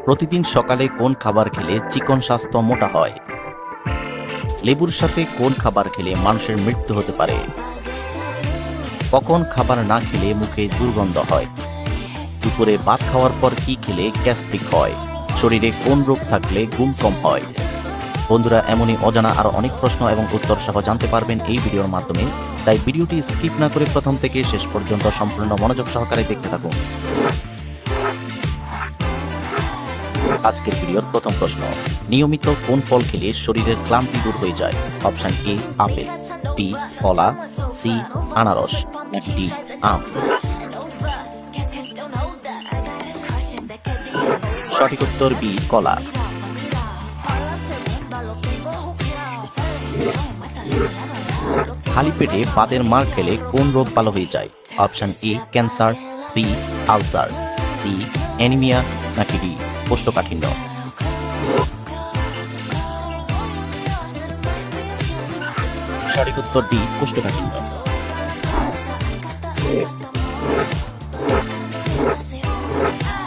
প্রতিদিন সকালে কোন খাবার খেলে চিকন স্বাস্থ্য মোটা হয়? লেবুর সাথে কোন খাবার খেলে মানুষের মৃত্যু হতে পারে? কখন খাবার না খেলে মুখে দুর্গন্ধ হয়? দুপুরে ভাত খাওয়ার পর কি খেলে গ্যাস্ট্রিক হয়? শরীরে কোন রোগ থাকলে ঘুম কম হয়? বন্ধুরা, এমনই অজানা আরো অনেক প্রশ্ন এবং উত্তর সহ জানতে পারবেন এই ভিডিওর মাধ্যমে। তাই ভিডিওটি স্কিপ না করে প্রথম থেকে শেষ পর্যন্ত সম্পূর্ণ মনোযোগ সহকারে দেখতে থাকুন। আজকের ভিডিওর প্রথম প্রশ্ন, নিয়মিত কোন ফল খেলে শরীরের ক্লান্তি দূর হয়ে যায়? অপশন এ আপেল, বি কলা, সি আনারস, নাকি ডি আম? সঠিক উত্তর বি কলা। খালি পেটে বাতের মার খেলে কোন রোগ ভালো হয়ে যায়? Option a cancer, b ulcer, c anaemia, নাকি ডি কোষ্ঠকাঠিন্য? সঠিক উত্তর ডি কোষ্ঠকাঠিন্য।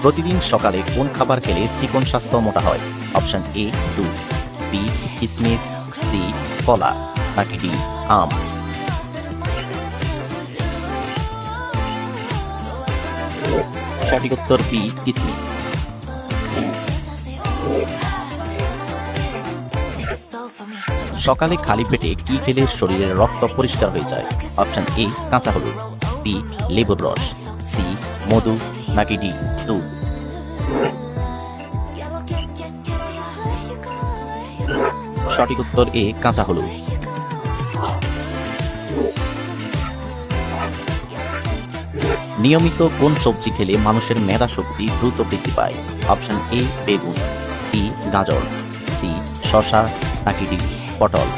প্রতিদিন সকালে কোন খাবার খেলে চিকন স্বাস্থ্য মোটা হয়? অপশন এ দুধ, বি কিশমিশ, সি কলা, নাকি ডি আম? সঠিক উত্তর বি কিশমিশ। সকালে খালি পেটে কি খেলে শরীরের রক্ত পরিষ্কার হয়ে যায়? অপশন এ কাঁচা হলুদ, বি লেবুর রস, সি মধু, নাকি ডি দুধ? সঠিক উত্তর এ কাঁচা হলুদ। নিয়মিত কোন সবজি খেলে মানুষের মেধা শক্তি দ্রুত বৃদ্ধি পায়? অপশন এ বেগুন, বি গাজর, সি শসা, নাকি ডি পটল?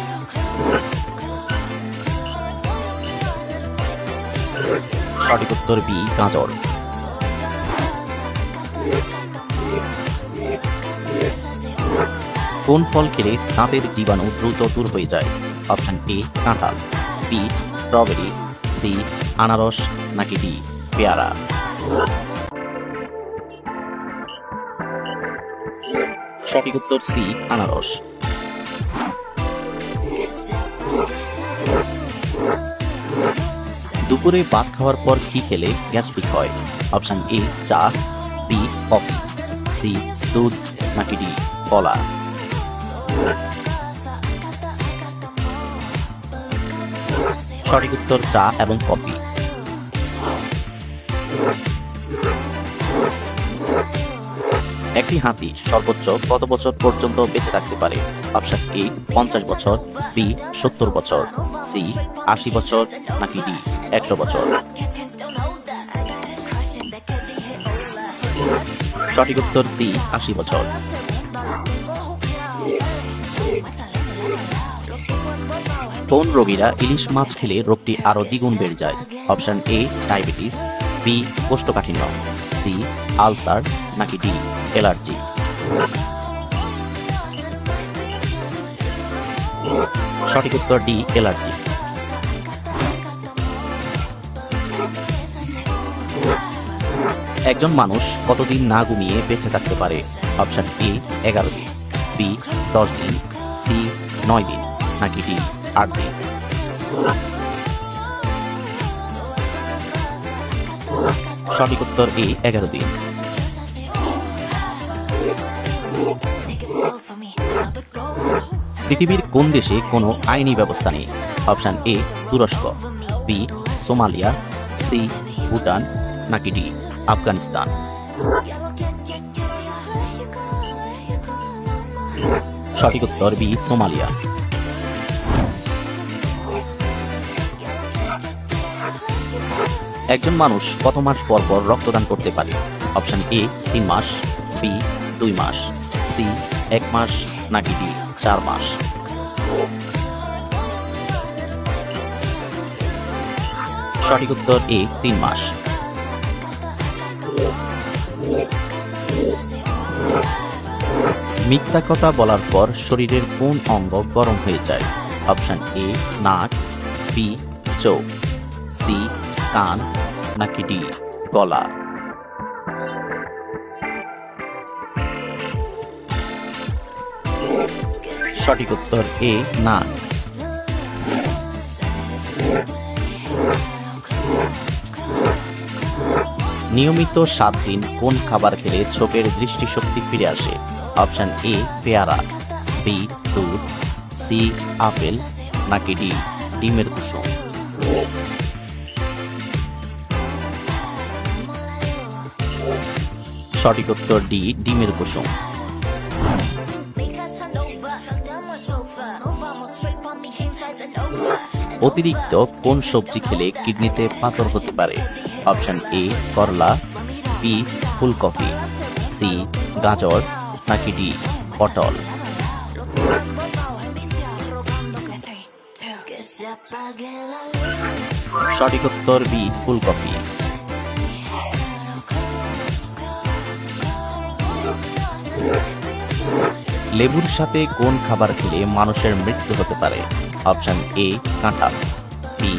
সঠিক উত্তর বি গাজর। কোন ফল খেলে দাঁতের জীবাণু দ্রুত দূর হয়ে যায়? অপশন এ কাঁঠাল, বি স্ট্রবেরি, সি আনারস, নাকি ডি পেয়ারা? সঠিক উত্তর সি আনারস। দুপুরে ভাত খাওয়ার পর কি খেলে গ্যাস্ট্রিক হয়? অপশন এ চা, বি কফি, সি দুধ, নাকি ডি কলা? সঠিক উত্তর চা এবং কফি। একটি হাতি সর্বোচ্চ কত বছর পর্যন্ত বেঁচে থাকতে পারে? অপশন এ 50 বছর, বি 70 বছর, সি 80 বছর, নাকি ডি 100 বছর? সঠিক উত্তর সি 80 বছর। কোন রোগীরা ইলিশ মাছ খেলে রোগটি আরো দ্বিগুণ বেড়ে যায়? অপশন এ ডায়াবেটিস, বি কোষ্ঠকাঠিন্য, সি আলসার, নাকি ডি অ্যালার্জি? সঠিক উত্তর ডি অ্যালার্জি। একজন মানুষ কতদিন না ঘুমিয়ে বেঁচে থাকতে পারে? অপশন এ 11 দিন, বি 10 দিন, সি 9 দিন, নাকি ডি 8 দিন? সঠিক উত্তর এ 11 দিন। পৃথিবীর কোন দেশে কোনো আইনি ব্যবস্থা নেই? অপশন এ তুরস্ক, বি সোমালিয়া, সি ভুটান, নাকি ডি আফগানিস্তান? সঠিক উত্তর বি সোমালিয়া। একজন মানুষ কত মাস পর পর রক্তদান করতে পারে? অপশন এ 3 মাস, বি 2 মাস, সি 1 মাস, নাকি ডি 4 মাস? সঠিক উত্তর এ 3 মাস। মিথ্যা কথা বলার পর শরীরের কোন অঙ্গ গরম হয়ে যায়? অপশন এ নাক, বি চোখ, সি কান, নাকি ডি গলা? সঠিক উত্তর এ নাক। নিয়মিত 7 দিন কোন খাবার খেলে চোখের দৃষ্টিশক্তি ফিরে আসে? অপশন এ পেয়ারা, বি দুধ, সি আপেল, নাকি ডি ডিমের কুসুম। সঠিক উত্তর ডি ডিমের কুসুম। অতিরিক্ত কোন সবজি খেলে কিডনিতে পাথর হতে পারে? অপশন এ করলা, বি ফুলকপি, সি গাজর, নাকি ডি পটল। সঠিক উত্তর বি ফুলকপি। লেবুর সাথে কোন খাবার খেলে মানুষের মৃত্যু হতে পারে? অপশন এ কাঁঠাল, বি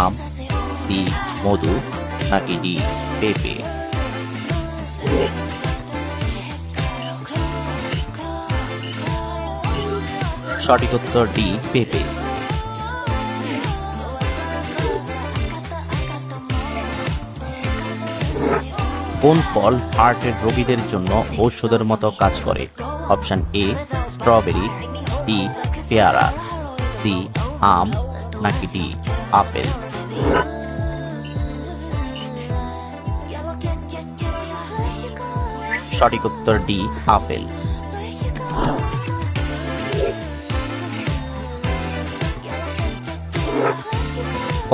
আম, সি মধু, নাকি ডি পেঁপে। সঠিক উত্তর ডি পেঁপে। কোন ফল হার্টের রোগীদের জন্য ঔষধের মতো কাজ করে? অপশন এ স্ট্রবেরি, বি পেয়ারা, সি আম, নাকি ডি আপেল। সঠিক উত্তর ডি আপেল।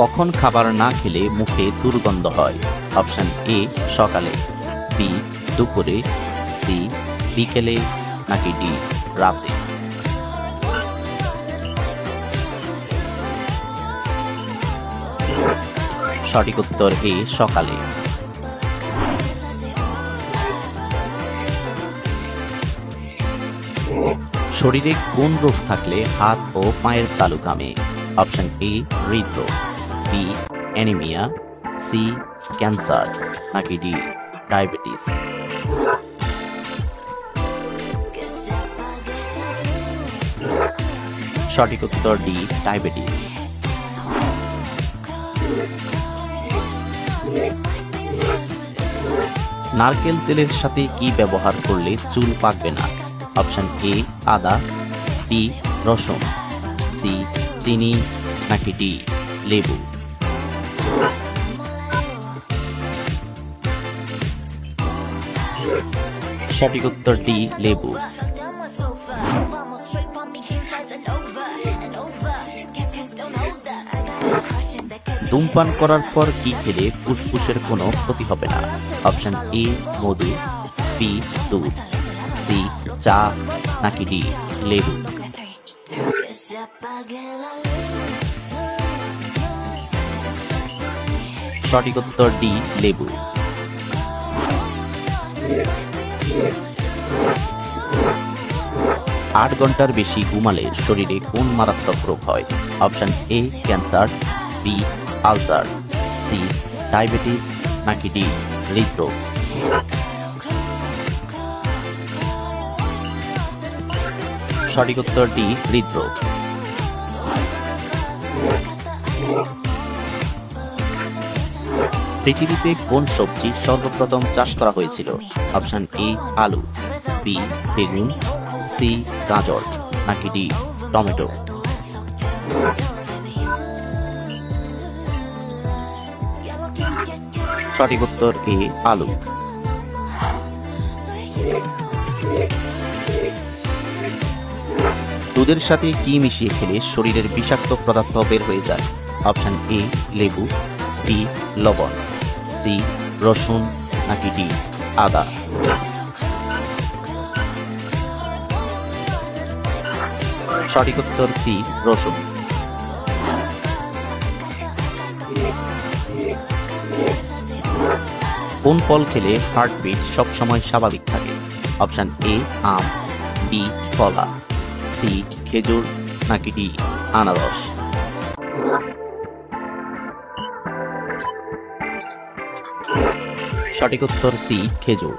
কখন খাবার না খেলে মুখে দুর্গন্ধ হয়? অপশন এ সকালে, বি দুপুরে, সি বিকেলে, নাকি ডি রাতে। সঠিক উত্তর এ সকালে। শরীরে কোন রোগ থাকলে হাত ও পায়ের তালু ঘামে? অপশন এ হৃদরোগ, বি অ্যানিমিয়া, সি ক্যান্সার, নাকি ডি ডায়াবেটিস। সঠিক উত্তর ডি ডায়াবেটিস। নারকেল তেলের সাথে কি ব্যবহার করলে চুল পাকবে না? অপশন এ আদা, বি রসুন, সি চিনি, নাকি ডি লেবু। সঠিক উত্তর ডি লেবু। ধূমপান করার পর কি খেলে ফুসফুসের কোনো ক্ষতি হবে না? অপশন এ মধু, বি দুধ, সি চা, নাকি ডি লেবু। সঠিক উত্তর ডি লেবু। 8 ঘন্টার বেশি ঘুমালে শরীরে কোন মারাত্মক রোগ হয়? Option a cancer, b ulcer, c diabetes, নাকি ডি হৃদরোগ। সঠিক উত্তর ডি হৃদরোগ। পৃথিবীতে কোন সবজি সর্বপ্রথম চাষ করা হয়েছিল? অপশন এ আলু, বি বেগুন, সি গাজর, নাকি ডি টমেটো। সঠিক উত্তর এ আলু। দুধের সাথে কি মিশিয়ে খেলে শরীরের বিষাক্ত পদার্থ বের হয়ে যায়? অপশন এ লেবু, বি লবণ, সি রসুন, নাকি ডি আদা। সঠিক উত্তর সি রসুন। কোন ফল খেলে হার্টবিট সবসময় স্বাভাবিক থাকে? অপশন এ আম, বি কলা, সি খেজুর, নাকি ডি আনারস। সঠিক উত্তর সি খেজুর।